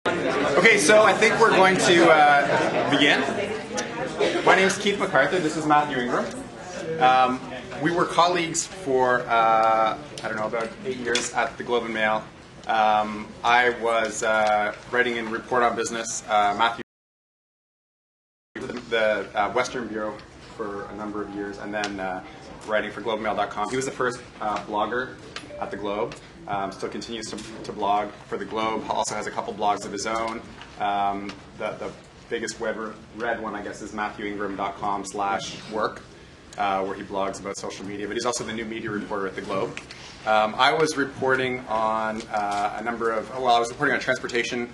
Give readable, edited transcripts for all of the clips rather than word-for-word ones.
Okay, so I think we're going to begin. My name is Keith Mccarthy. This is Matthew Ingram. We were colleagues for, I don't know, about 8 years at the Globe and Mail. I was writing in Report on Business. Matthew the Western Bureau for a number of years, and then writing for GlobeMail.com. He was the first blogger at the Globe. Still continues to blog for the Globe. Also has a couple blogs of his own. The biggest read one, I guess, is MatthewIngram.com/work, where he blogs about social media. But he's also the new media reporter at the Globe. I was reporting on a number of, I was reporting on transportation,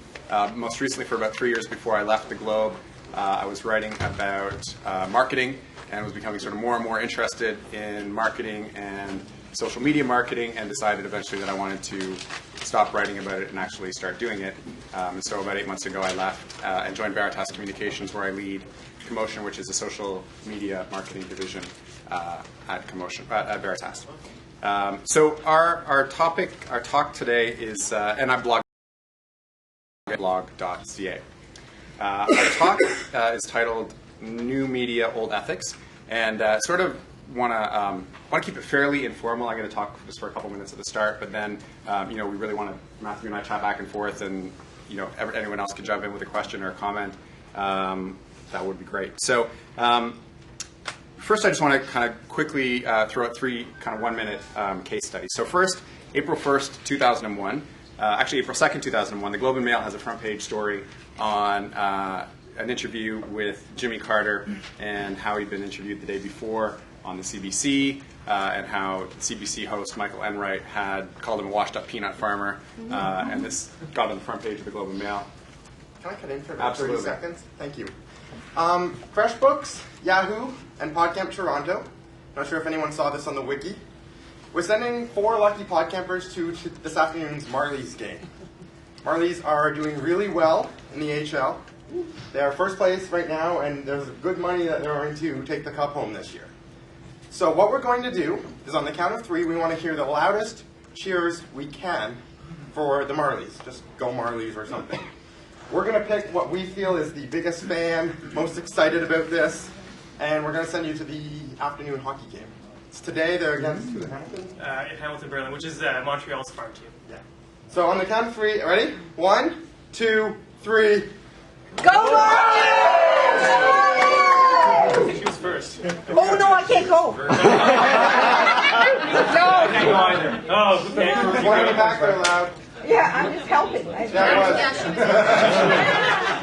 most recently for about 3 years before I left the Globe. I was writing about marketing and was becoming sort of more and more interested in marketing and social media marketing, and decided eventually that I wanted to stop writing about it and actually start doing it. And so about 8 months ago I left and joined Veritas Communications, where I lead Commotion, which is a social media marketing division at Veritas. So our talk today is, and I blog blog.ca. Our talk is titled New Media, Old Ethics, and sort of want to keep it fairly informal. I'm going to talk just for a couple minutes at the start, but then we really want to, Matthew and I, chat back and forth, and anyone else can jump in with a question or a comment. That would be great. So first, I just want to kind of quickly throw out three kind of 1 minute case studies. So first, April 1st, 2001. Actually, April 2nd, 2001, the Globe and Mail has a front page story on an interview with Jimmy Carter and how he'd been interviewed the day before on the CBC, and how CBC host Michael Enright had called him a washed-up peanut farmer, and this got on the front page of the Globe and Mail. Can I cut in for about 30 seconds? Thank you. FreshBooks, Yahoo, and PodCamp Toronto. Not sure if anyone saw this on the wiki. We're sending 4 lucky PodCampers to this afternoon's Marlies game. Marlies are doing really well in the AHL. They are first place right now, and there's good money that they're going to take the cup home this year. So what we're going to do is, on the count of 3, we want to hear the loudest cheers we can for the Marlies. Just go Marlies or something. We're going to pick what we feel is the biggest fan, most excited about this, and we're going to send you to the afternoon hockey game. It's today. They're against who? Hamilton? In Hamilton, Berlin, which is Montreal's farm team. Yeah. So on the count of 3, ready? 1, 2, 3. Go Marlies! She was first. Oh no, I can't go. No. I can't go either. Oh, okay. One in the back there loud. Yeah, I'm just helping.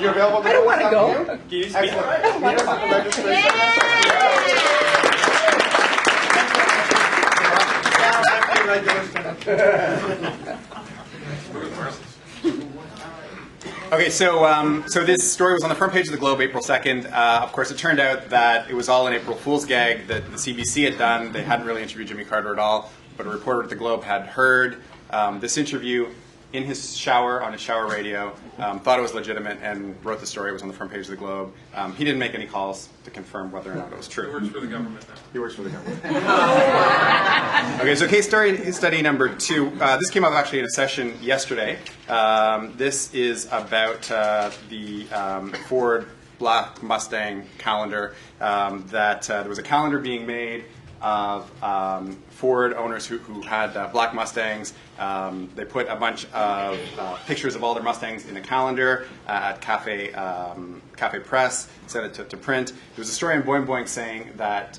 You're available to I don't want to go. Can you speak? Excellent. Meet us at the registration. Okay, so this story was on the front page of the Globe April 2nd. Of course, it turned out that it was all an April Fool's gag that the CBC had done. They hadn't really interviewed Jimmy Carter at all, but a reporter at the Globe had heard this interview in his shower, on his shower radio, thought it was legitimate, and wrote the story. It was on the front page of the Globe. He didn't make any calls to confirm whether or not it was true. He works for the government now. He works for the government. Okay, so case study number 2. This came up actually in a session yesterday. This is about the Ford Black Mustang calendar. That there was a calendar being made of Ford owners who had black Mustangs. They put a bunch of pictures of all their Mustangs in a calendar at Cafe Press, sent it to print. There was a story in Boing Boing saying that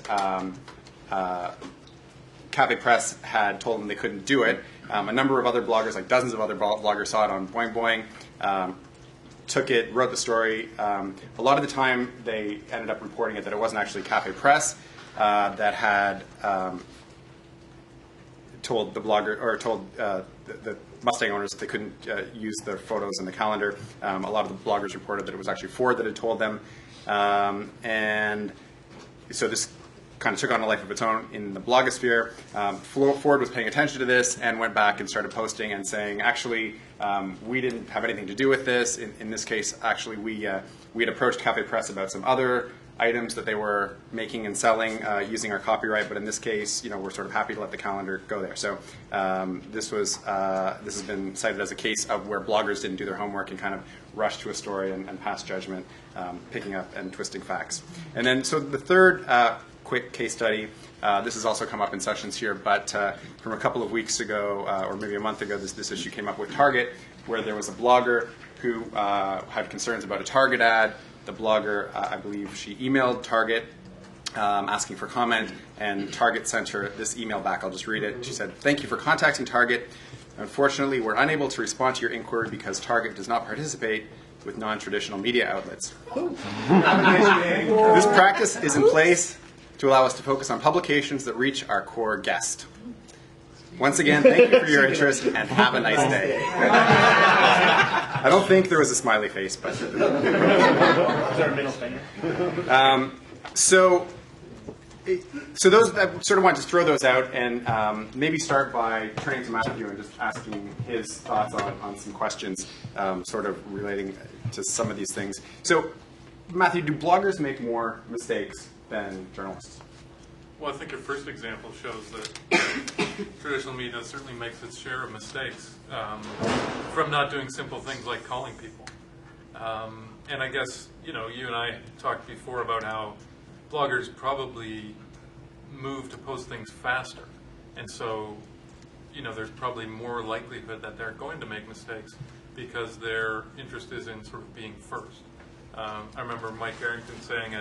Cafe Press had told them they couldn't do it. A number of other bloggers, like dozens of other bloggers, saw it on Boing Boing, took it, wrote the story. A lot of the time they ended up reporting it that it wasn't actually Cafe Press that had told the blogger, or told the Mustang owners that they couldn't use their photos in the calendar. A lot of the bloggers reported that it was actually Ford that had told them. And so this kind of took on a life of its own in the blogosphere. Ford was paying attention to this and went back and started posting and saying, actually, we didn't have anything to do with this. In this case, actually, we had approached Cafe Press about some other items that they were making and selling using our copyright, but in this case, we're sort of happy to let the calendar go there. So this has been cited as a case of where bloggers didn't do their homework and kind of rushed to a story and pass judgment, picking up and twisting facts. And then, so the third quick case study, this has also come up in sessions here, but from a couple of weeks ago, or maybe a month ago, this issue came up with Target, where there was a blogger who had concerns about a Target ad. The blogger, I believe she emailed Target asking for comment, and Target sent her this email back. I'll just read it. She said, "Thank you for contacting Target. Unfortunately, we're unable to respond to your inquiry because Target does not participate with non-traditional media outlets. This practice is in place to allow us to focus on publications that reach our core guest. Once again, thank you for your interest and have a nice day." I don't think there was a smiley face, but. Is there a middle finger? So those, I sort of wanted to throw those out and maybe start by turning to Matthew and just asking his thoughts on some questions sort of relating to some of these things. So, Matthew, do bloggers make more mistakes than journalists? Well, I think your first example shows that traditional media certainly makes its share of mistakes from not doing simple things like calling people. And I guess, you and I talked before about how bloggers probably move to post things faster. And so, there's probably more likelihood that they're going to make mistakes because their interest is in sort of being first. I remember Mike Arrington saying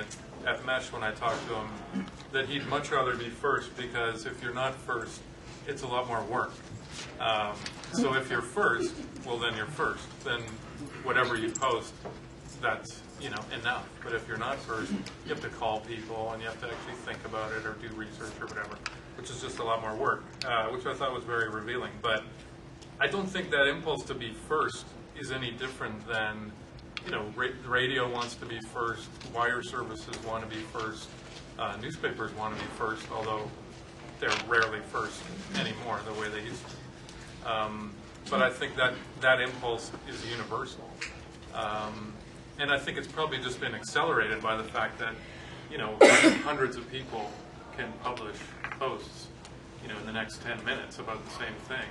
at Mesh when I talked to him that he'd much rather be first because if you're not first, it's a lot more work. So if you're first, well then you're first. Then whatever you post, that's enough. But if you're not first, you have to call people and you have to actually think about it or do research or whatever, which is just a lot more work, which I thought was very revealing. But I don't think that impulse to be first is any different than radio wants to be first, wire services want to be first, newspapers want to be first, although they're rarely first anymore the way they used to. But I think that impulse is universal. And I think it's probably just been accelerated by the fact that, hundreds of people can publish posts, in the next 10 minutes about the same thing.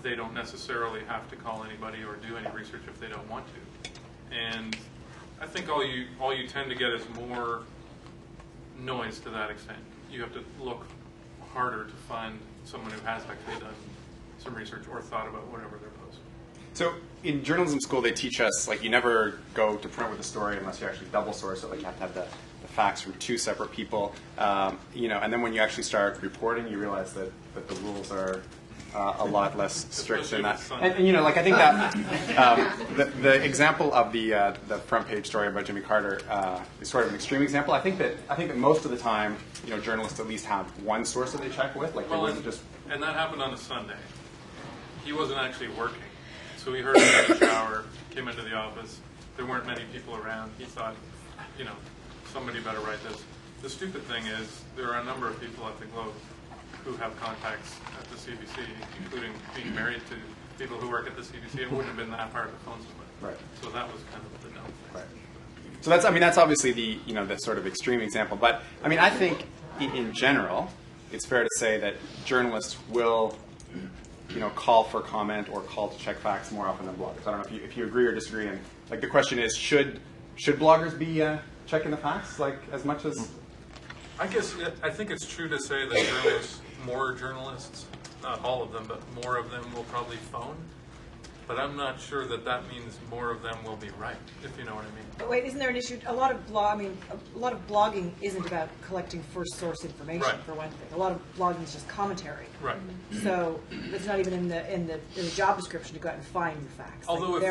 They don't necessarily have to call anybody or do any research if they don't want to. And I think all you tend to get is more noise to that extent. You have to look harder to find someone who has actually done some research or thought about whatever they're posting. So in journalism school, they teach us, you never go to print with a story unless you actually double source it. You have to have the facts from two separate people. And then when you actually start reporting, you realize that the rules are a lot less strict than that. And I think that the example of the front page story about Jimmy Carter is sort of an extreme example. I think that most of the time, journalists at least have one source that they check with. And that happened on a Sunday. He wasn't actually working, so he heard him in the shower, came into the office. There weren't many people around. He thought, somebody better write this. The stupid thing is there are a number of people at the Globe who have contacts at the CBC, including being married to people who work at the CBC. It wouldn't have been that hard to phone somebody. Right. So that was kind of the dumb thing. Right. So that's obviously the sort of extreme example. But I think in general, it's fair to say that journalists will, call for comment or call to check facts more often than bloggers. I don't know if you agree or disagree. And the question is, should bloggers be checking the facts as much as? I think it's true to say that more journalists, not all of them, but more of them will probably phone. But I'm not sure that means more of them will be right, if you know what I mean. But wait, isn't there an issue? A lot of blogging isn't about collecting first source information, right, for one thing. A lot of blogging is just commentary. Right. So it's not even in the job description to go out and find the facts. Although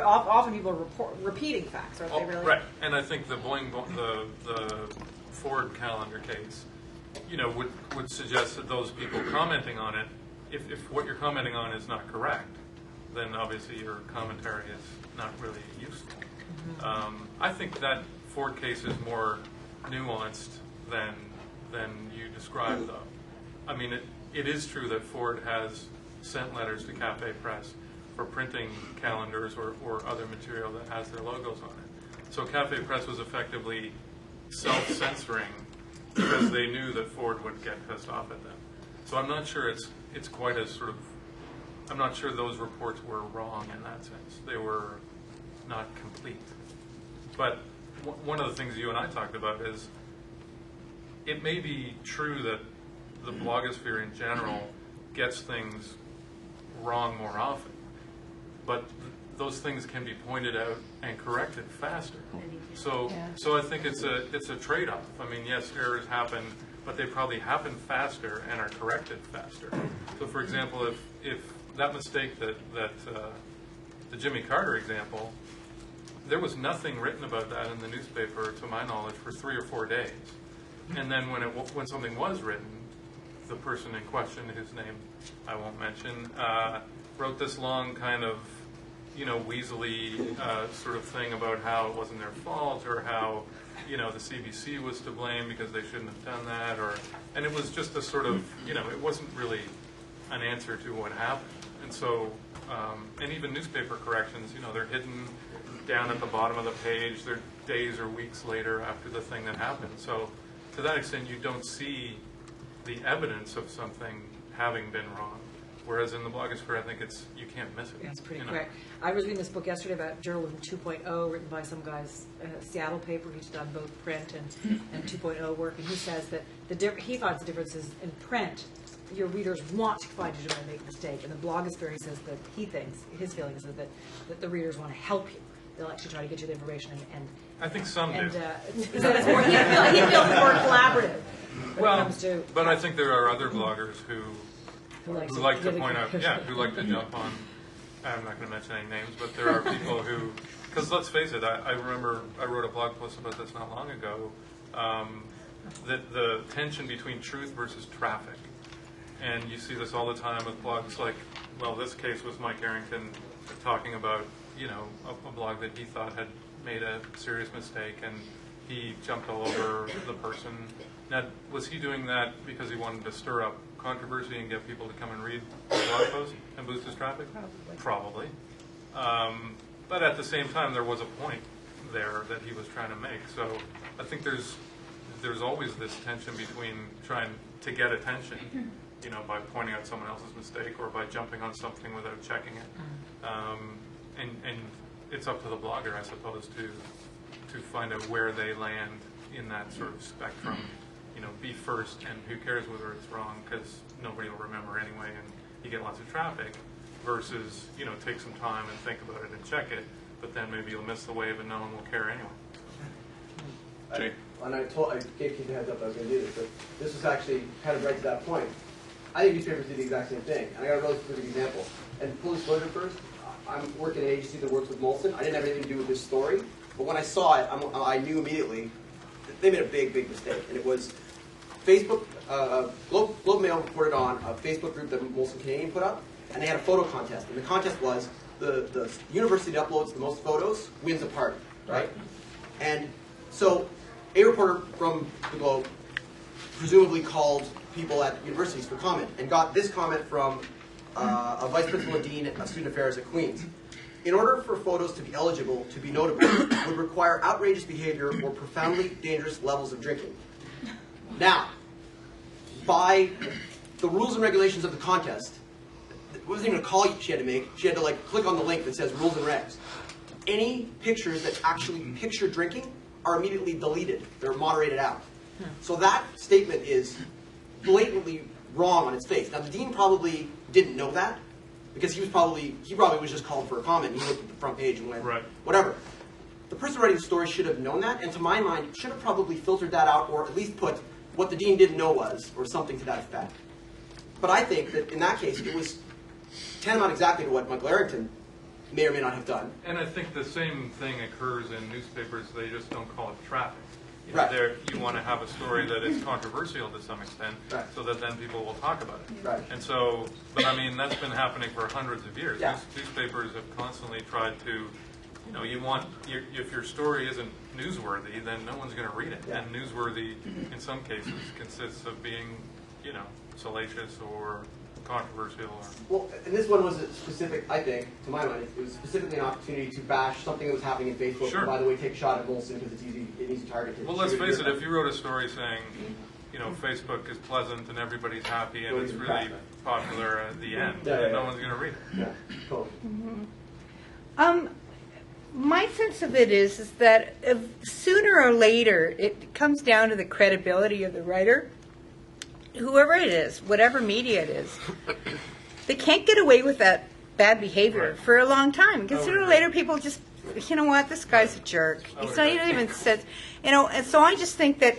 often people are repeating facts, aren't they? Really? Right. And I think the Ford calendar case, would suggest that those people commenting on it, if what you're commenting on is not correct, then obviously your commentary is not really useful. I think that Ford case is more nuanced than you described, though. It is true that Ford has sent letters to Cafe Press for printing calendars or other material that has their logos on it. So Cafe Press was effectively self-censoring because they knew that Ford would get pissed off at them. So I'm not sure it's quite as sort of, I'm not sure those reports were wrong in that sense. They were not complete. But one of the things you and I talked about is it may be true that the blogosphere in general gets things wrong more often, but those things can be pointed out and corrected faster. So I think it's a trade-off. I mean, yes, errors happen, but they probably happen faster and are corrected faster. So, for example, if that mistake that the Jimmy Carter example, there was nothing written about that in the newspaper, to my knowledge, for 3 or 4 days. And then when something was written, the person in question, whose name I won't mention, wrote this long kind of, weaselly sort of thing about how it wasn't their fault, or how, the CBC was to blame because they shouldn't have done that, and it was just a sort of, it wasn't really an answer to what happened. And so, and even newspaper corrections, they're hidden down at the bottom of the page. They're days or weeks later after the thing that happened. So to that extent, you don't see the evidence of something having been wrong. Whereas in the blogosphere, I think you can't miss it. Yeah, it's pretty quick. I was reading this book yesterday about journalism 2.0, written by some guy's Seattle paper. He's done both print and 2.0 work, and he says that he finds the difference is in print, your readers want to find you to make a mistake. And the blogosphere, he says that he thinks, his feeling is that the readers want to help you. They'll actually try to get you the information and I think some do. so it's more, he feels it's more collaborative when it comes to. But I think there are other bloggers who like to point out, who like to jump on. I'm not going to mention any names, but there are people who, because let's face it, I remember I wrote a blog post about this not long ago, that the tension between truth versus traffic. And you see this all the time with blogs like, well, this case was Mike Arrington talking about, a blog that he thought had made a serious mistake, and he jumped all over the person. Now, was he doing that because he wanted to stir up controversy and get people to come and read the blog post and boost his traffic? Probably. But at the same time, there was a point there that he was trying to make. So I think there's always this tension between trying to get attention, by pointing out someone else's mistake or by jumping on something without checking it. And it's up to the blogger, I suppose, to find out where they land in that sort of spectrum. Be first, and who cares whether it's wrong, because nobody will remember anyway, and you get lots of traffic, versus, take some time and think about it and check it, but then maybe you'll miss the wave and no one will care anyway. Jay? I gave Keith a heads up I was going to do this, but this was actually kind of right to that point. I think newspapers do the exact same thing, and I got a really specific example. And full disclosure first, I'm working at an agency that works with Molson. I didn't have anything to do with this story, but when I saw it, I knew immediately that they made a big, big mistake, and it was Facebook, Globe Mail reported on a Facebook group that Molson Canadian put up, and they had a photo contest. And the contest was the university that uploads the most photos wins a party, right? And so a reporter from the Globe presumably called people at universities for comment and got this comment from a vice principal and dean of student affairs at Queen's. In order for photos to be eligible to be notable, would require outrageous behavior or profoundly dangerous levels of drinking. Now, by the rules and regulations of the contest, it wasn't even a call she had to make. She had to click on the link that says rules and regs. Any pictures that actually picture drinking are immediately deleted. They're moderated out. So that statement is blatantly wrong on its face. Now, the dean probably didn't know that, because he probably was just called for a comment. He looked at the front page and went, right. Whatever. The person writing the story should have known that, and to my mind, should have probably filtered that out, or at least put what the dean didn't know was, or something to that effect. But I think that in that case, it was tantamount exactly to what Michael Arrington may or may not have done. And I think the same thing occurs in newspapers. They just don't call it traffic. Right. You want to have a story that is controversial to some extent, right, so that then people will talk about it. Right. And so, but I mean, that's been happening for hundreds of years. Yeah. Newspapers have constantly tried to, if your story isn't newsworthy, then no one's going to read it. Yeah. And newsworthy, in some cases, consists of being, salacious or controversial or. Well, and this one was a specific, I think, to my mind, it was specifically an opportunity to bash something that was happening in Facebook. Sure. And by the way, take a shot at Molson because it's easy, an easy target to Well, let's face it, if you wrote a story saying, you know, Facebook is pleasant and everybody's happy and it's really popular at the end, then no one's going to read it. Yeah, totally. My sense of it is that sooner or later it comes down to the credibility of the writer, whoever it is, whatever media it is. They can't get away with that bad behavior for a long time because sooner or later people just, you know what, this guy's a jerk. He's not even said, you know, and so I just think that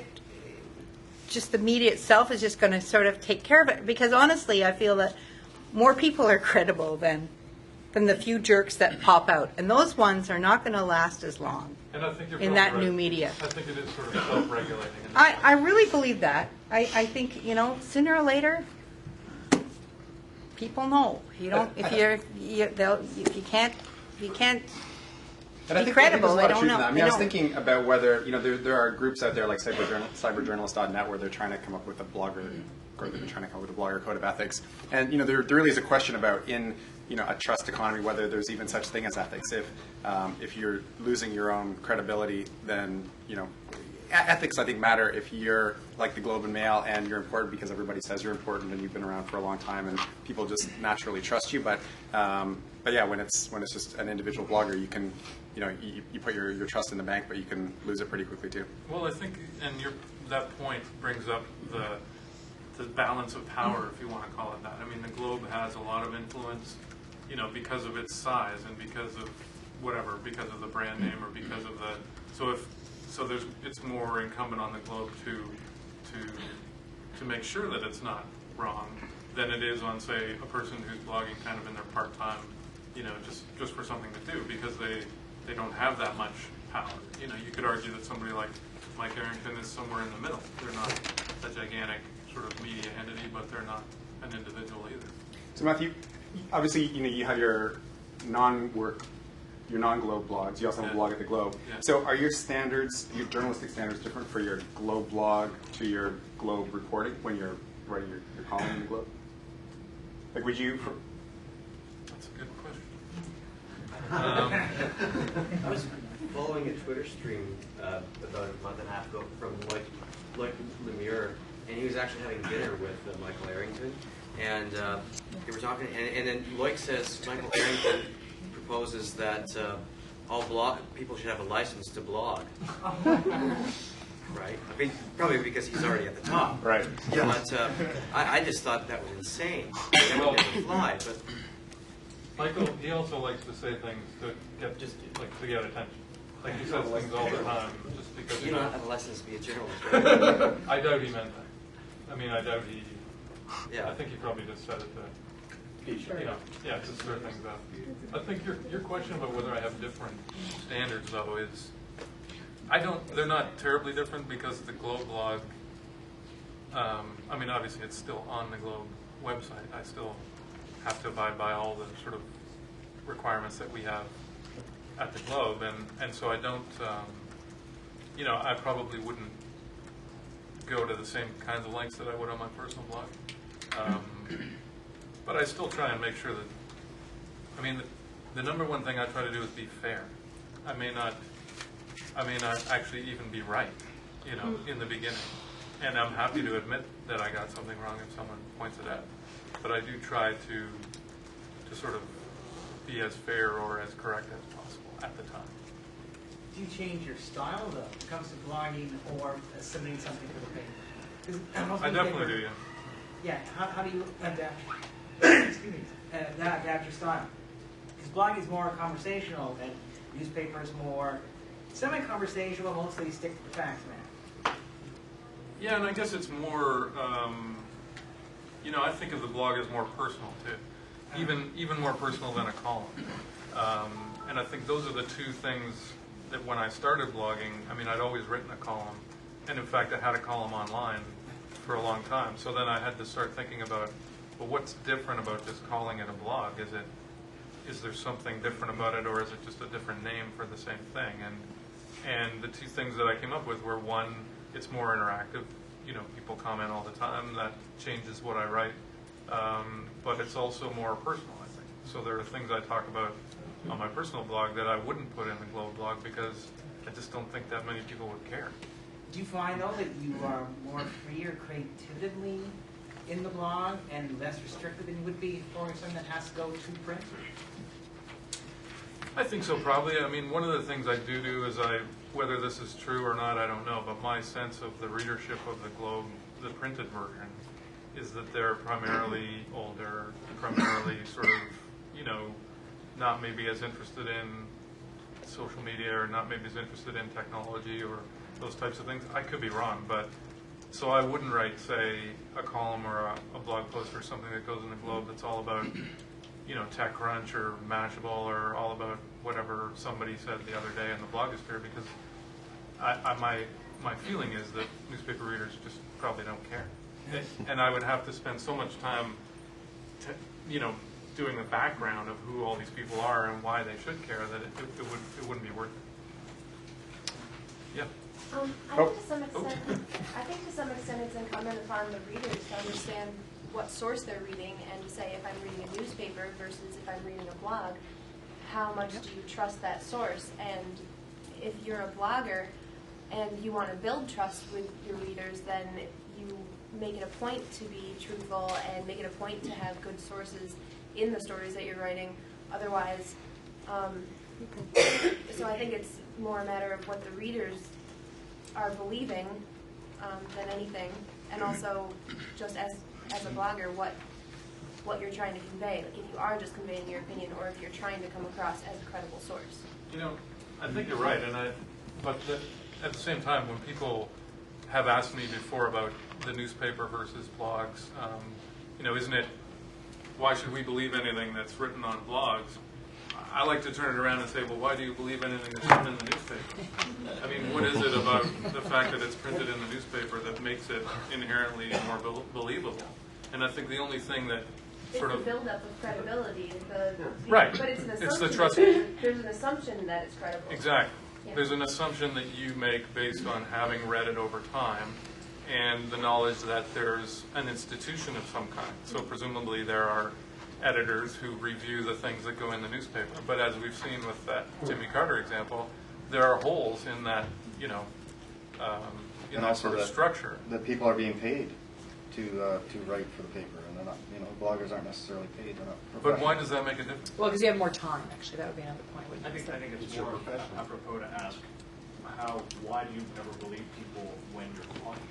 just the media itself is just going to sort of take care of it because honestly I feel that more people are credible than the few jerks that pop out. And those ones are not going to last as long And I think you're in probably that right. new media. I think it is sort of self-regulating. I really believe that. I think, you know, sooner or later, people know. You don't, if you can't And I be think credible, there's a lot they of don't truth in know. that. I mean, They I was don't. thinking about whether, you know, there are groups out there like cyberjournalist.net where they're trying to come up with a blogger, or they've been trying to come up with a blogger code of ethics. And, you know, there really is a question about in, you know, a trust economy, whether there's even such thing as ethics. If you're losing your own credibility, then, you know, ethics, I think, matter if you're like the Globe and Mail and you're important because everybody says you're important and you've been around for a long time and people just naturally trust you. But yeah, when it's just an individual blogger, you can, you know, you put your trust in the bank, but you can lose it pretty quickly too. Well, I think, and that point brings up the balance of power, if you want to call it that. I mean, the Globe has a lot of influence, you know, because of its size and because of whatever, because of the brand name or because of the it's more incumbent on the Globe to make sure that it's not wrong than it is on, say, a person who's blogging kind of in their part-time, you know, just for something to do because they don't have that much power. You know, you could argue that somebody like Mike Arrington is somewhere in the middle. They're not a gigantic sort of media entity, but they're not an individual either. So Matthew, obviously, you know, you have your non-Globe blogs. You also have a blog at the Globe. Yeah. So are your standards, your journalistic standards, different for your Globe blog to your Globe reporting when you're writing your column in the Globe? Like, would you? That's a good question. I was following a Twitter stream about a month and a half ago from Lloyd Lemire, and he was actually having dinner with Michael Arrington, and they were talking, and then Lloyd says Michael Arrington proposes that all people should have a license to blog. Right? I mean, probably because he's already at the top. Right. Yeah. But I just thought that was insane. That would never fly. But Michael, he also likes to say things to get attention. Like he says things all the time, just because you don't have a license to be a journalist. Right? I doubt he meant that. I mean, I doubt he. Yeah. I think he probably just said it to. You know, yeah, to stir things up. I think your question about whether I have different standards, though, is they're not terribly different because the Globe blog, I mean, obviously it's still on the Globe website. I still have to abide by all the sort of requirements that we have at the Globe, and so I don't, you know, I probably wouldn't go to the same kinds of lengths that I would on my personal blog. But I still try and make sure that, I mean, the number one thing I try to do is be fair. I may not actually even be right, you know, in the beginning. And I'm happy to admit that I got something wrong if someone points it out. But I do try to sort of be as fair or as correct as possible at the time. Do you change your style, though, when it comes to blogging or submitting something to the paper? I definitely do, yeah. Yeah, how do you adapt, excuse me, adapt your style? Because blogging is more conversational and newspaper is more semi-conversational, mostly stick to the facts, man. Yeah, and I guess it's more, you know, I think of the blog as more personal, too. Even more personal than a column. And I think those are the two things that when I started blogging, I mean, I'd always written a column. And in fact, I had a column online for a long time. So then I had to start thinking about, well, what's different about just calling it a blog? Is there something different about it, or is it just a different name for the same thing? And the two things that I came up with were, one, it's more interactive. You know, people comment all the time. That changes what I write. but it's also more personal, I think. So there are things I talk about on my personal blog that I wouldn't put in the Globe blog because I just don't think that many people would care. Do you find, though, that you are more free or creatively in the blog and less restricted than you would be for something that has to go to print? I think so, probably. I mean, one of the things I do is whether this is true or not, I don't know, but my sense of the readership of the Globe, the printed version, is that they're primarily older, primarily sort of, not maybe as interested in social media or not maybe as interested in technology or those types of things. I could be wrong, but so I wouldn't write, say, a column or a blog post or something that goes in the Globe that's all about, TechCrunch or Mashable or all about whatever somebody said the other day in the blogosphere, because my feeling is that newspaper readers just probably don't care. And I would have to spend so much time, doing the background of who all these people are and why they should care that it wouldn't be worth it. Yeah. I think to some extent it's incumbent upon the readers to understand what source they're reading, and to say if I'm reading a newspaper versus if I'm reading a blog, how much do you trust that source? And if you're a blogger and you want to build trust with your readers, then you make it a point to be truthful and make it a point to have good sources in the stories that you're writing. Otherwise, so I think it's more a matter of what the readers are believing than anything, and also just as a blogger, what you're trying to convey. Like if you are just conveying your opinion, or if you're trying to come across as a credible source. I think you're right, but at the same time, when people have asked me before about the newspaper versus blogs, isn't it, why should we believe anything that's written on blogs? I like to turn it around and say, well, why do you believe anything that's written in the newspaper? I mean, what is it about the fact that it's printed in the newspaper that makes it inherently more believable? And I think the only thing that sort of... It's the buildup of credibility. Right. But it's an assumption. It's the trust. There's an assumption that it's credible. Exactly. Yeah. There's an assumption that you make based on having read it over time and the knowledge that there's an institution of some kind. So presumably there are editors who review the things that go in the newspaper. But as we've seen with that Jimmy Carter example, there are holes in that, in that sort of structure. That people are being paid to write for the paper, and they're not. Bloggers aren't necessarily paid. They're not. But why does that make a difference? Well, because you have more time. Actually, that would be another point. I think it's more apropos to ask why do you never believe people when you're talking?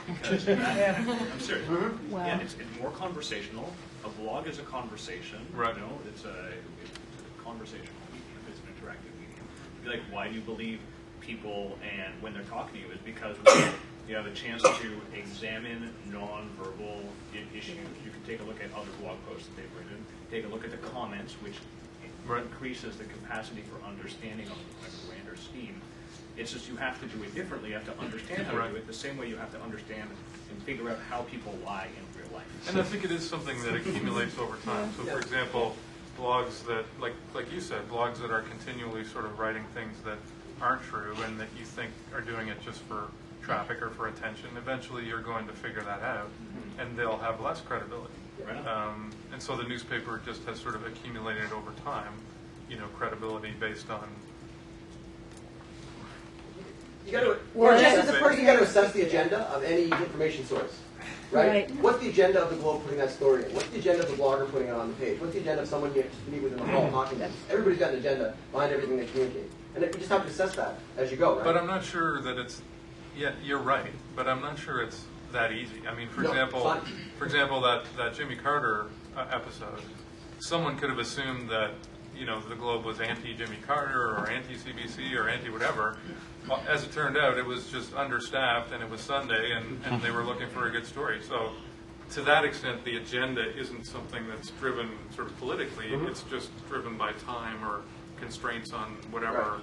Because I'm serious. Wow. Yeah, it's more conversational. A blog is a conversation. Right. It's a conversational medium. It's an interactive medium. Like, why do you believe people and when they're talking to you is because you have a chance to examine non-verbal issues. You can take a look at other blog posts that they've written, take a look at the comments, which increases the capacity for understanding of a grander scheme. It's just you have to do it differently. You have to understand how to do it the same way you have to understand and figure out how people lie in real life. And I think it is something that accumulates over time. So, for example, blogs that, like you said, blogs that are continually sort of writing things that aren't true and that you think are doing it just for traffic or for attention, eventually you're going to figure that out, and they'll have less credibility. Right. And so the newspaper just has sort of accumulated over time, credibility based on. You got to first you got to assess the agenda of any information source, right? What's the agenda of the Globe putting that story in? What's the agenda of the blogger putting it on the page? What's the agenda of someone you meet with in the hall talking to? Everybody's got an agenda behind everything they communicate, and you just have to assess that as you go, right? But I'm not sure that it's. Yeah, you're right, but I'm not sure it's that easy. I mean, for example, that Jimmy Carter episode, someone could have assumed that the Globe was anti-Jimmy Carter or anti-CBC or anti-whatever. Well, as it turned out, it was just understaffed and it was Sunday and they were looking for a good story. So to that extent, the agenda isn't something that's driven sort of politically. It's just driven by time or constraints on whatever,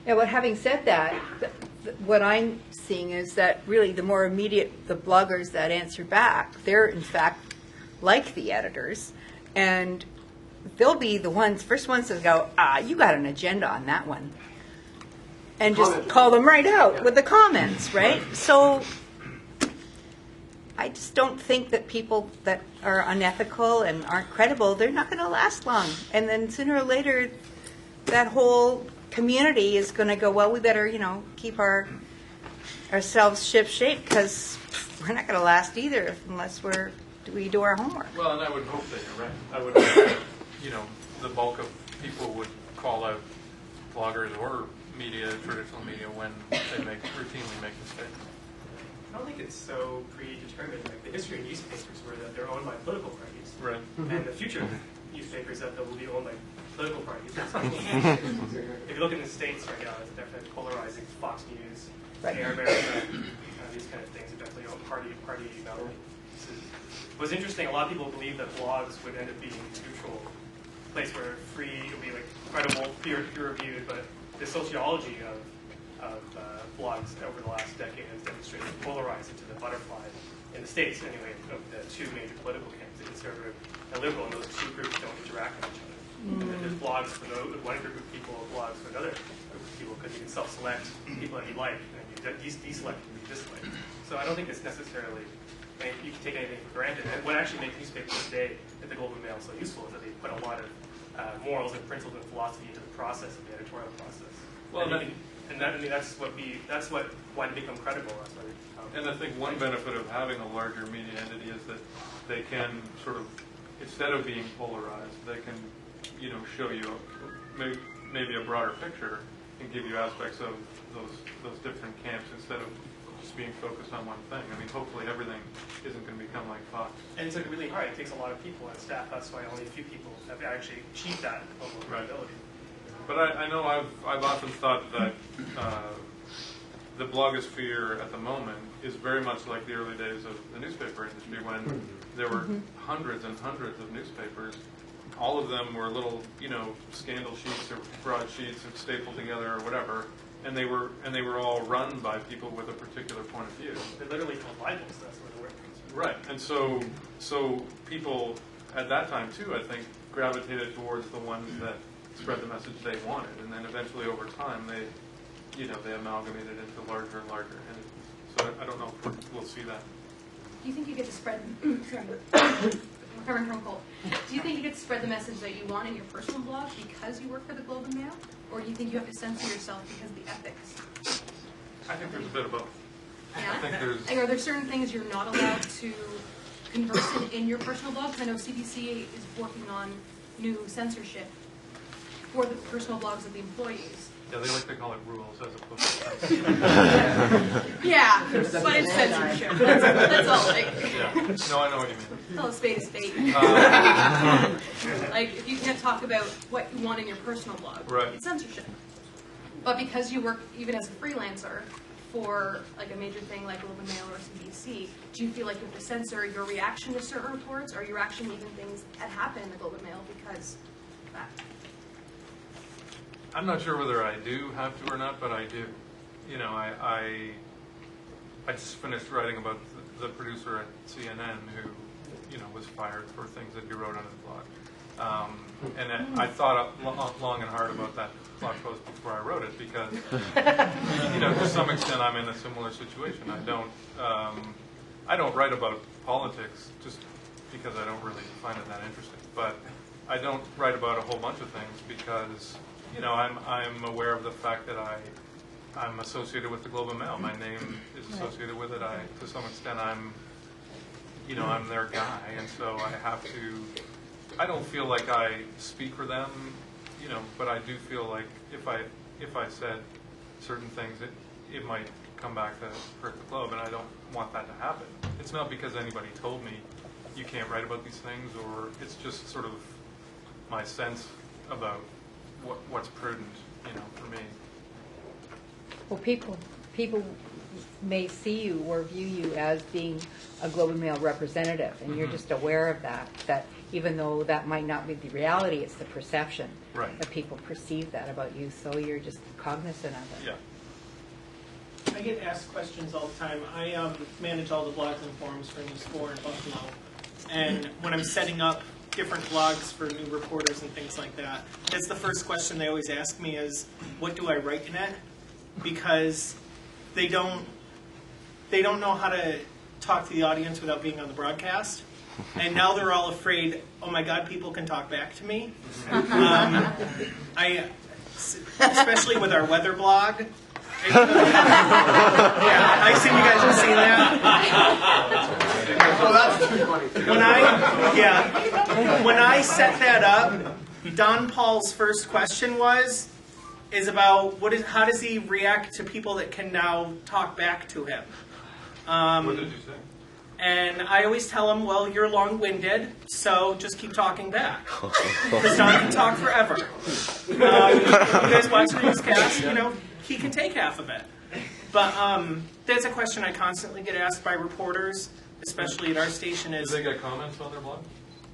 Yeah, but having said that, what I'm seeing is that really the more immediate the bloggers that answer back, they're in fact like the editors, and they'll be the first ones to go, you got an agenda on that one. And just call them right out with the comments, right? So I just don't think that people that are unethical and aren't credible, they're not going to last long. And then sooner or later, that whole community is going to go, well, we better, keep ourselves ship-shape because we're not going to last either unless we do our homework. Well, and I would hope that you're right. I would hope that, the bulk of people would call out bloggers or traditional media, when they routinely make mistakes. I don't think it's so predetermined. Like the history of newspapers were that they're owned by political parties. Right. And the future of newspapers that they will be owned by political parties. If you look in the States right now, it's definitely polarizing. Fox News, Air America, these kind of things are definitely owned party boundary. What's interesting, a lot of people believe that blogs would end up being a neutral place where free, it would be like credible, peer-reviewed, but the sociology of blogs over the last decade has demonstrated polarized into the butterfly in the States, anyway, of the two major political camps, the conservative and liberal, and those two groups don't interact with each other. And then there's blogs for one group of people, blogs for another group of people, because you can self-select people that you like, and you deselect people you dislike. So I don't think it's necessarily, you can take anything for granted. And what actually makes newspapers today at the Globe and Mail so useful is that they put a lot of morals and principles and philosophy into the process of the editorial process. Well, that's why they become credible. That's why and I think one benefit of having a larger media entity is that they can sort of, instead of being polarized, they can, show you maybe a broader picture and give you aspects of those different camps instead of just being focused on one thing. I mean, hopefully everything isn't going to become like Fox. And it's really hard. It takes a lot of people and staff. That's why only a few people have actually achieved that level of credibility. But I know I've often thought that the blogosphere at the moment is very much like the early days of the newspaper industry, when there were hundreds and hundreds of newspapers. All of them were little, scandal sheets or broadsheets stapled together or whatever, and they were all run by people with a particular point of view. They're literally called Bibles. That's where the word comes from. Right, and so people at that time too, I think, gravitated towards the ones that spread the message they wanted, and then eventually over time they amalgamated into larger and larger entities. So I don't know if we'll see that. Do you think you get to spread? Recovering from cold. Do you think you get to spread the message that you want in your personal blog because you work for the Globe and Mail, or do you think you have to censor yourself because of the ethics? I think there's a bit of both. Yeah. I think there's. Like, are there certain things you're not allowed to converse in your personal blog? I know CBC is working on new censorship for the personal blogs of the employees. Yeah, they like to call it rules as opposed to yeah, but it's censorship. That's all. Like, yeah. No, I know what you mean. Tell a spade is spade. Like, if you can't talk about what you want in your personal blog, right. It's censorship. But because you work even as a freelancer for like a major thing like Globe and Mail or CBC, do you feel like you have to censor your reaction to certain reports or your reaction to even things that happen in the Globe and Mail because of that? I'm not sure whether I do have to or not, but I do. I just finished writing about the producer at CNN who, was fired for things that he wrote on his blog. And I thought long and hard about that blog post before I wrote it because, to some extent I'm in a similar situation. I don't write about politics just because I don't really find it that interesting. But I don't write about a whole bunch of things because I'm aware of the fact that I'm associated with the Globe and Mail. My name is associated with it. To some extent, I'm their guy, and so I have to. I don't feel like I speak for them, but I do feel like if I said certain things, it might come back to hurt the Globe, and I don't want that to happen. It's not because anybody told me you can't write about these things, or it's just sort of my sense about what's prudent, for me. Well, people may see you or view you as being a Globe and Mail representative, and you're just aware of that even though that might not be the reality, it's the perception that people perceive that about you, so you're just cognizant of it. Yeah. I get asked questions all the time. I manage all the blogs and forums for News 4 in Buffalo, and when I'm setting up different blogs for new reporters and things like that, that's the first question they always ask me is, what do I write in it? Because they don't know how to talk to the audience without being on the broadcast. And now they're all afraid, oh my God, people can talk back to me. Especially with our weather blog. Yeah, I assume you guys have seen that. Oh, that's too funny. When I set that up, Don Paul's first question is about how does he react to people that can now talk back to him? What did you say? And I always tell him, well, you're long-winded, so just keep talking back. Because Don can talk forever. You guys watch the newscast, he can take half of it. But that's a question I constantly get asked by reporters, especially at our station. Do they get comments on their blog?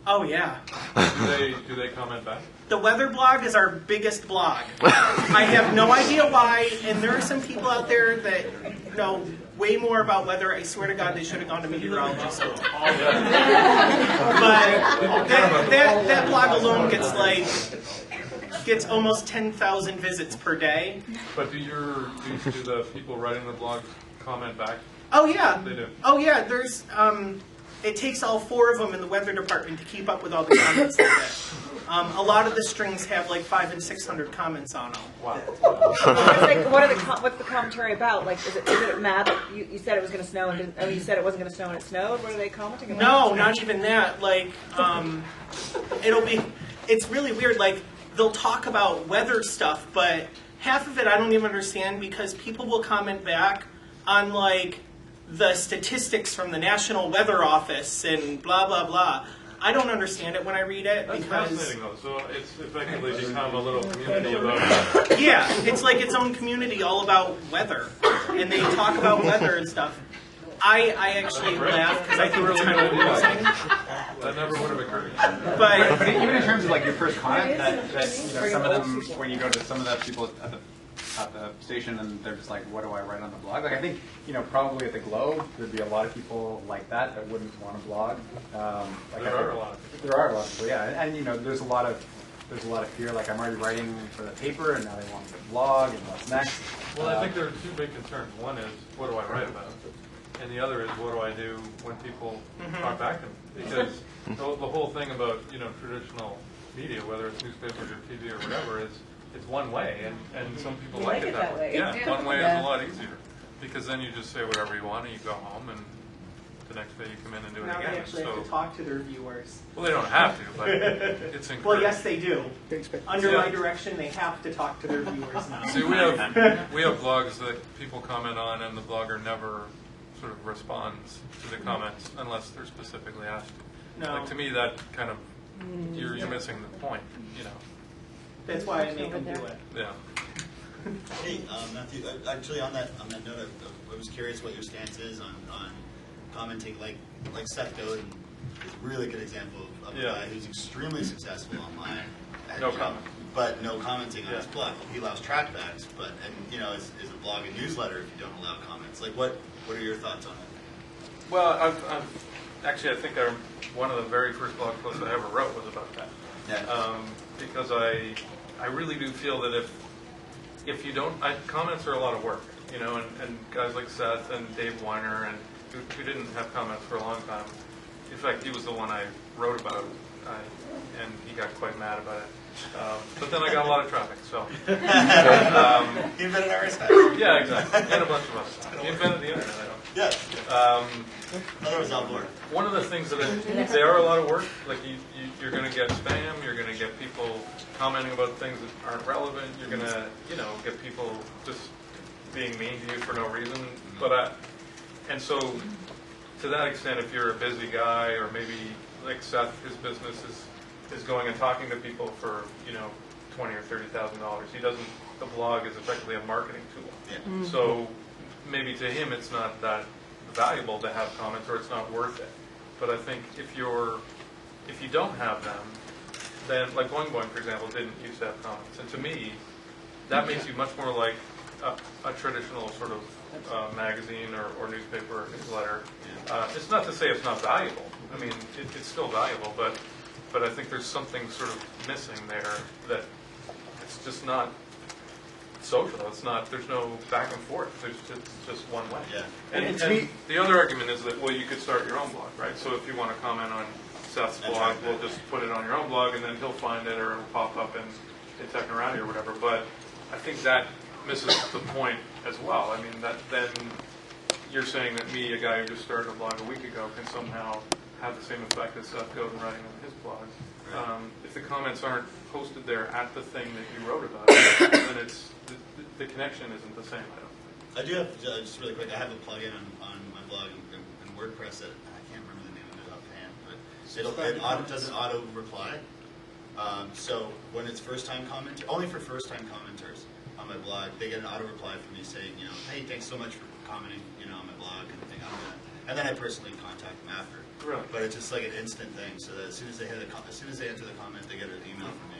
Oh, yeah. Do they comment back? The weather blog is our biggest blog. I have no idea why, and there are some people out there that know way more about weather. I swear to God, they should have gone to meteorology school. But that blog alone gets almost 10,000 visits per day. But do the people writing the blog comment back? Oh yeah. They do. Oh yeah. There's it takes all 4 of them in the weather department to keep up with all the comments they get. A lot of the strings have like 500 and 600 comments on them. Wow. What's the commentary about? Like, is it mad that you said it was going to snow and you said it wasn't going to snow and it snowed? What are they commenting about? No, not even that. Like, it's really weird. Like, they'll talk about weather stuff, but half of it I don't even understand because people will comment back on like the statistics from the National Weather Office and blah blah blah. I don't understand it when I read it. That's because fascinating though. So it's effectively become a little community about it. Yeah, it's like its own community all about weather, and they talk about weather and stuff. I actually laugh because I think it's kind of amusing. That never would have occurred. But even in terms of like your first comment, that some of them, when you go to some of the people at the station and they're just like, what do I write on the blog? Like I think, probably at the Globe, there'd be a lot of people like that wouldn't want to blog. There are a lot of people. There are a lot of people, yeah. And there's a lot of fear, like I'm already writing for the paper and now they want me to blog and what's next. Well, I think there are 2 big concerns. One is, what do I write about? And the other is, what do I do when people talk back to me? Because the whole thing about, traditional media, whether it's newspapers or TV or whatever, is it's one way, and some people like it that way. Yeah, one way is a lot easier. Because then you just say whatever you want and you go home and the next day you come in and do it now again. they actually have to talk to their viewers. Well, they don't have to, but it's encouraged. Well, yes, they do. Under my direction, they have to talk to their viewers now. See, we have blogs that people comment on, and the blogger never sort of responds to the comments unless they're specifically asked to. No. Like, to me, that kind of you're missing the point, That's why I make them do it. Yeah. Hey, Matthew. Actually, on that note, I was curious what your stance is on commenting. Like Seth Godin is a really good example of a guy who's extremely successful online. No comment. But no commenting on his blog. He allows trackbacks, but is a blog a newsletter if you don't allow comments? Like, what are your thoughts on it? Well, I think one of the very first blog posts I ever wrote was about that. Yeah. Because I really do feel that if you don't, comments are a lot of work, and guys like Seth and Dave Weiner and who didn't have comments for a long time. In fact, he was the one I wrote about, and he got quite mad about it. But then I got a lot of traffic, so. He invented RSS. Yeah, exactly, and a bunch of us. He invented the internet, I know. Yeah. Another was on board. One of the things that they are a lot of work. Like you're going to get spam. You're going to get people commenting about things that aren't relevant. You're going to get people just being mean to you for no reason. And so to that extent, if you're a busy guy or maybe like Seth, his business is going and talking to people for $20,000 or $30,000. He doesn't. The blog is effectively a marketing tool. Yeah. Mm-hmm. So maybe to him it's not that valuable to have comments, or it's not worth it. But I think if you don't have them, then like Boing Boing, for example, didn't used to have comments, and to me, that makes you much more like a traditional sort of magazine or newspaper or newsletter. It's not to say it's not valuable. I mean, it's still valuable, but I think there's something sort of missing there that it's just not social. It's not. There's no back and forth. It's just one way. Yeah. And the other argument is that, well, you could start your own blog, right? So if you want to comment on Seth's blog, we'll just put it on your own blog, and then he'll find it, or it'll pop up in Technorati or whatever. But I think that misses the point as well. I mean, that then you're saying that me, a guy who just started a blog a week ago, can somehow have the same effect as Seth Godin writing on his blog. If the comments aren't posted there at the thing that you wrote about, then it's the connection isn't the same. I do have, just really quick, I have a plugin on my blog in WordPress that I can't remember the name of it offhand, but it doesn't auto reply. So when it's first-time commenters, only for first-time commenters on my blog, they get an auto reply from me saying, hey, thanks so much for commenting, on my blog kind of thing. And then I personally contact them after. Really? But it's just like an instant thing, so that as soon as they enter the comment, they get an email from me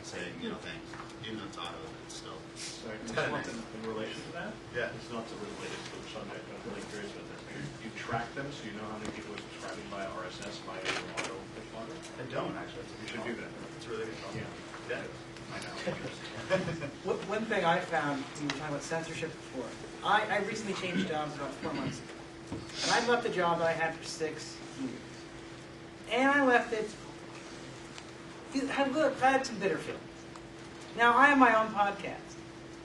saying, thanks. Even though it's auto, it's still. Sorry, It's kind of nice. in relation to that, Yeah. it's not so related to the subject, I'm really curious about this. You track them so you know how many people are subscribing via RSS, via your auto push blogger? I don't, actually. You should do that. It's really good. Yeah. Yeah. I know. One thing I found, we were talking about censorship before, I recently changed jobs about 4 months ago. And I left the job that I had for 6 years. And I left it, I had some bitter feelings. Now, I have my own podcast.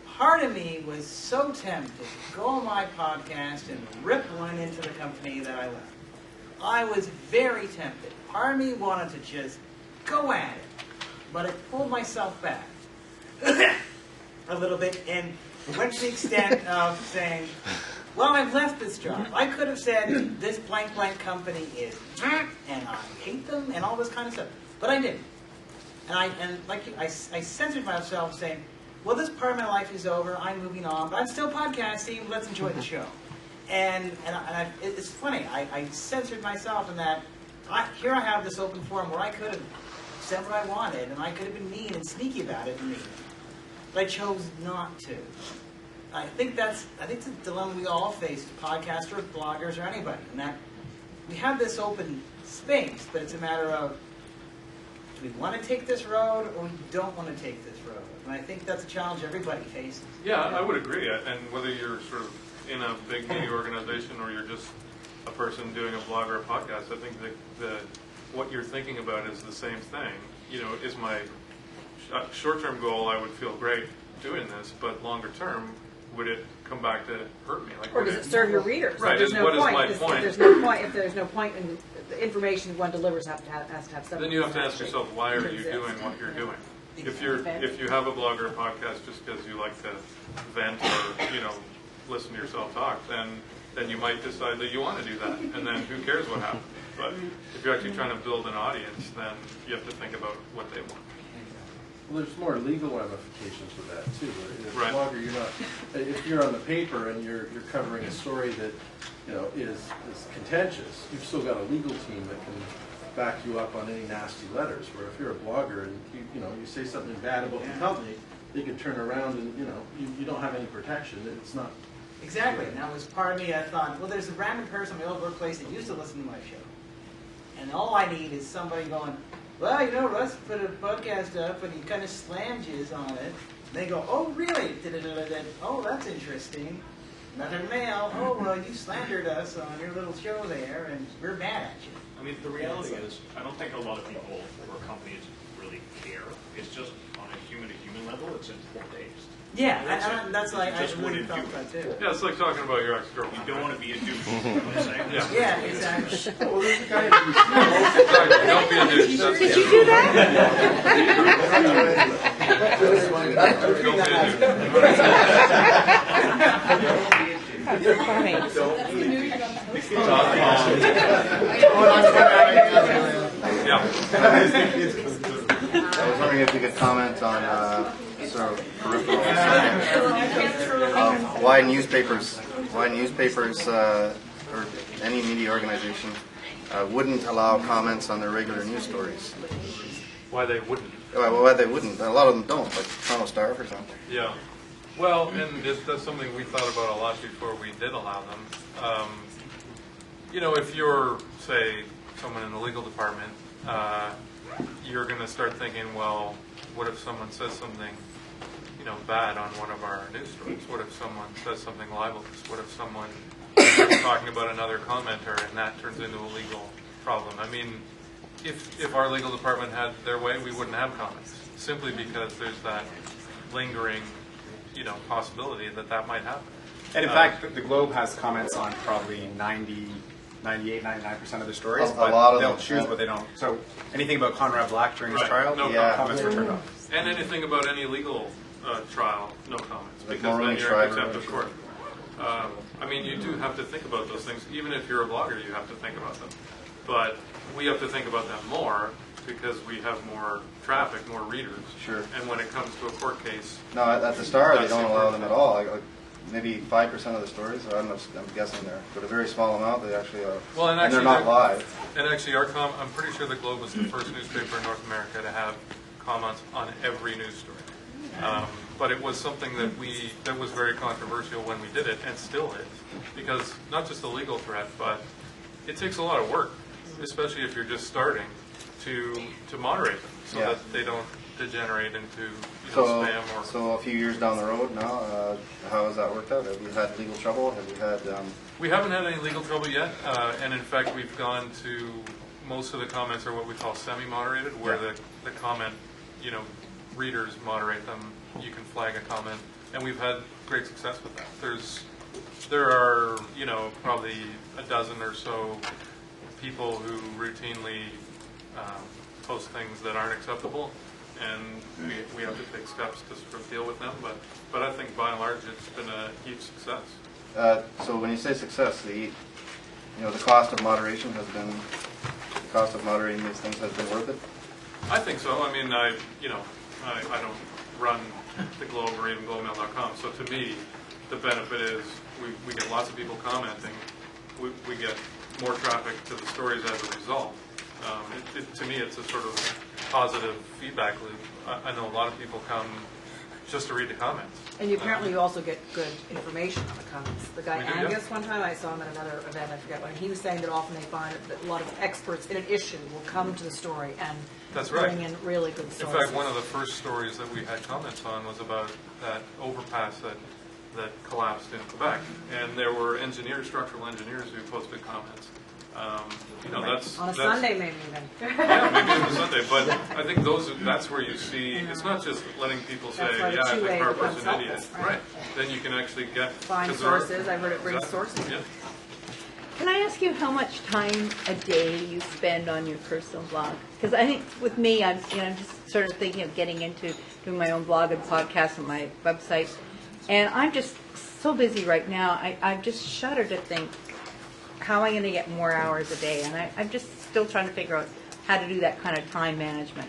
Part of me was so tempted to go on my podcast and rip one into the company that I left. I was very tempted. Part of me wanted to just go at it. But I pulled myself back a little bit and went to the extent of saying, well, I've left this job. I could have said this blank company is and I hate them and all this kind of stuff. But I didn't. And I censored myself saying, well, this part of my life is over. I'm moving on. But I'm still podcasting. Let's enjoy the show. And it's funny. I censored myself in that here I have this open forum where I could have said what I wanted, and I could have been mean and sneaky about it and mean. But I chose not to. I think it's a dilemma we all face as podcasters, bloggers, or anybody, and that we have this open space, but it's a matter of do we want to take this road or we don't want to take this road? And I think that's a challenge everybody faces. Yeah, I would agree. And whether you're sort of in a big media organization or you're just a person doing a blog or a podcast, I think that what you're thinking about is the same thing. Is my short-term goal, I would feel great doing this, but longer term, would it come back to hurt me? Or does it serve your readers? Right. There's no What is point. my If point? there's no point in the information one delivers has to have something. Then you have to ask yourself, why are you doing what you're doing? If you have a blog or a podcast just because you like to vent or listen to yourself talk, then you might decide that you want to do that, and then who cares what happens? But if you're actually trying to build an audience, then you have to think about what they want. Well, there's more legal ramifications with that too. As a Right. blogger, you're not. If you're on the paper and you're covering a story that is contentious, you've still got a legal team that can back you up on any nasty letters. Where if you're a blogger and you say something bad about the company, they can turn around and you don't have any protection. It's not. Exactly. And that was part of me. I thought, well, there's a random person in my old workplace that used to listen to my show. And all I need is somebody going, well, Russ put a podcast up and he kind of slammed you on it. And they go, oh, really? Oh, that's interesting. Another mail. Oh, well, you slandered us on your little show there, and we're mad at you. I mean, the reality is, I don't think a lot of people or companies really care. It's just on a human-to-human level, it's in poor taste. Yeah, and that's like, I just really wouldn't felt do that too. Yeah, it's like talking about your ex-girlfriend. You don't want to be a douche. You know what I'm saying? Yeah. Exactly. Well, there's a guy Don't be a douche. Did you do that? Don't be a douche. Funny. I was wondering if you could comment on sort of peripheral of why newspapers or any media organization wouldn't allow comments on their regular news stories. Why they wouldn't? Well, why they wouldn't? A lot of them don't, like Toronto Star, for example. Yeah. Well, and that's something we thought about a lot before we did allow them. If you're, say, someone in the legal department, you're going to start thinking, well, what if someone says something, bad on one of our news stories? What if someone says something libelous? What if someone is talking about another commenter and that turns into a legal problem? I mean, if our legal department had their way, we wouldn't have comments, simply because there's that lingering, possibility that might happen. And in fact, the Globe has comments on probably 98, 99% of the stories, but they'll choose what they don't. So anything about Conrad Black during his trial, comments were turned off. And anything about any legal trial, no comments, Like because then you're Schreiber, contempt of court. I mean, you do have to think about those things. Even if you're a blogger, you have to think about them. But we have to think about them more because we have more traffic, more readers. Sure. And when it comes to a court case... No, at the Star, they don't allow them at all. Like maybe 5% of the stories, I don't know, I'm guessing there, but a very small amount, they actually are, well, and they're not live. And actually, I'm pretty sure the Globe was the first newspaper in North America to have comments on every news story. But it was something that was very controversial when we did it, and still is, because not just the legal threat, but it takes a lot of work, especially if you're just starting, to moderate them, so that they don't degenerate into spam or... So a few years down the road now, how has that worked out? Have you had legal trouble? Have you had... We haven't had any legal trouble yet, and in fact we've gone to... Most of the comments are what we call semi-moderated, where the comment, readers moderate them. You can flag a comment, and we've had great success with that. There are, probably a dozen or so people who routinely post things that aren't acceptable, and we have to take steps to sort of deal with them. But I think by and large it's been a huge success. So when you say success, the cost of moderation has been, the cost of moderating these things has been worth it? I think so. I mean, I don't run the Globe or even GlobeMail.com, so to me, the benefit is we get lots of people commenting. We get more traffic to the stories as a result. To me, it's a sort of positive feedback loop. I know a lot of people come just to read the comments. And apparently you also get good information on the comments. The guy Angus, one time I saw him at another event, I forget when, he was saying that often they find that a lot of experts in an issue will come to the story and bring in really good sources. In fact, one of the first stories that we had comments on was about that overpass that collapsed in Quebec. And there were structural engineers who posted comments. That's on a Sunday, maybe even. Yeah, maybe on a Sunday. But I think that's where you see. It's not just letting people say, "Yeah, I think Harper's an idiot." Right. Then you can actually find sources. I've heard it brings sources. Yeah. Can I ask you how much time a day you spend on your personal blog? Because I think with me, I'm just sort of thinking of getting into doing my own blog and podcast and my website, and I'm just so busy right now. I just shudder to think, how am I going to get more hours a day? And I'm just still trying to figure out how to do that kind of time management.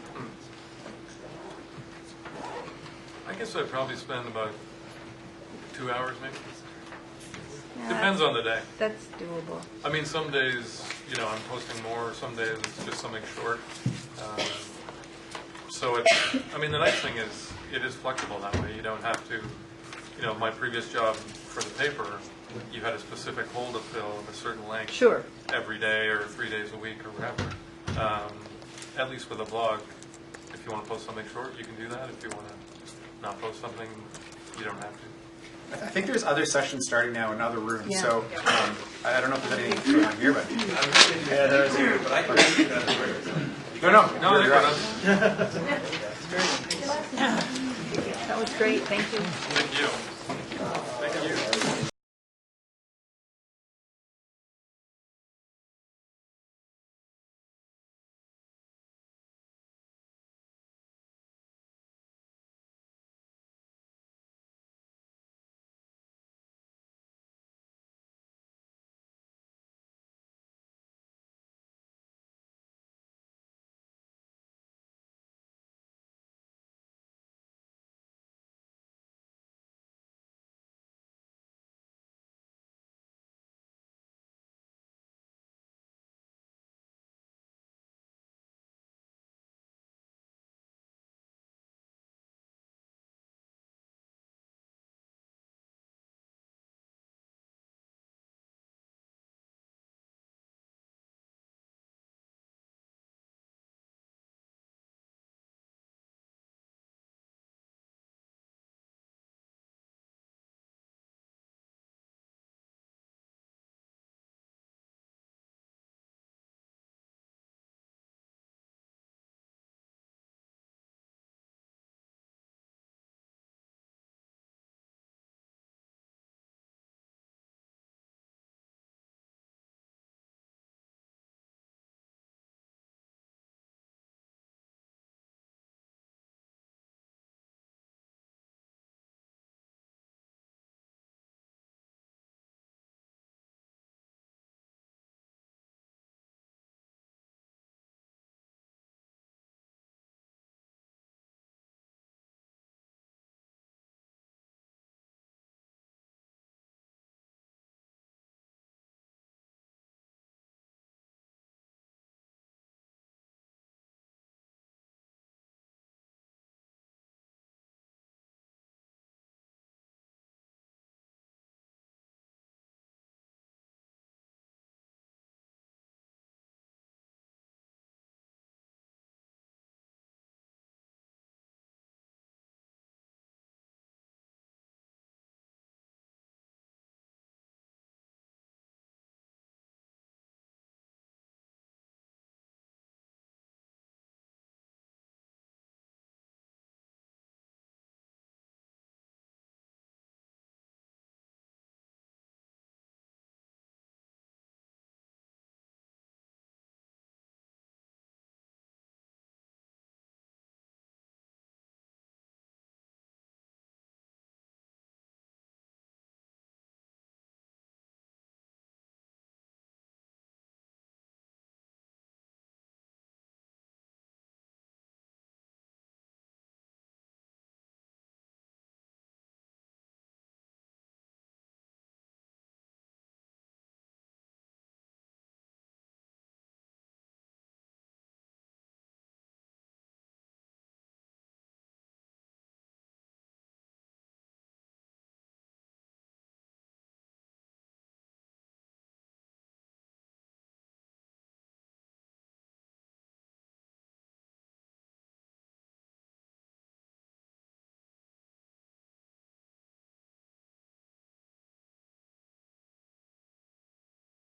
I guess I probably spend about 2 hours maybe. Yeah, Depends on the day. That's doable. I mean, some days, I'm posting more. Some days it's just something short. So the nice thing is it is flexible that way. You don't have to, my previous job for the paper, you had a specific hole to fill of a certain length every day or 3 days a week or whatever. At least with a blog, if you want to post something short, you can do that. If you want to not post something, you don't have to. I think there's other sessions starting now in other rooms, so I don't know if there's anything going on here, but... Yeah, there's here, but I can read it on Twitter. No, they're not. That was great. Thank you. Thank you. Thank you.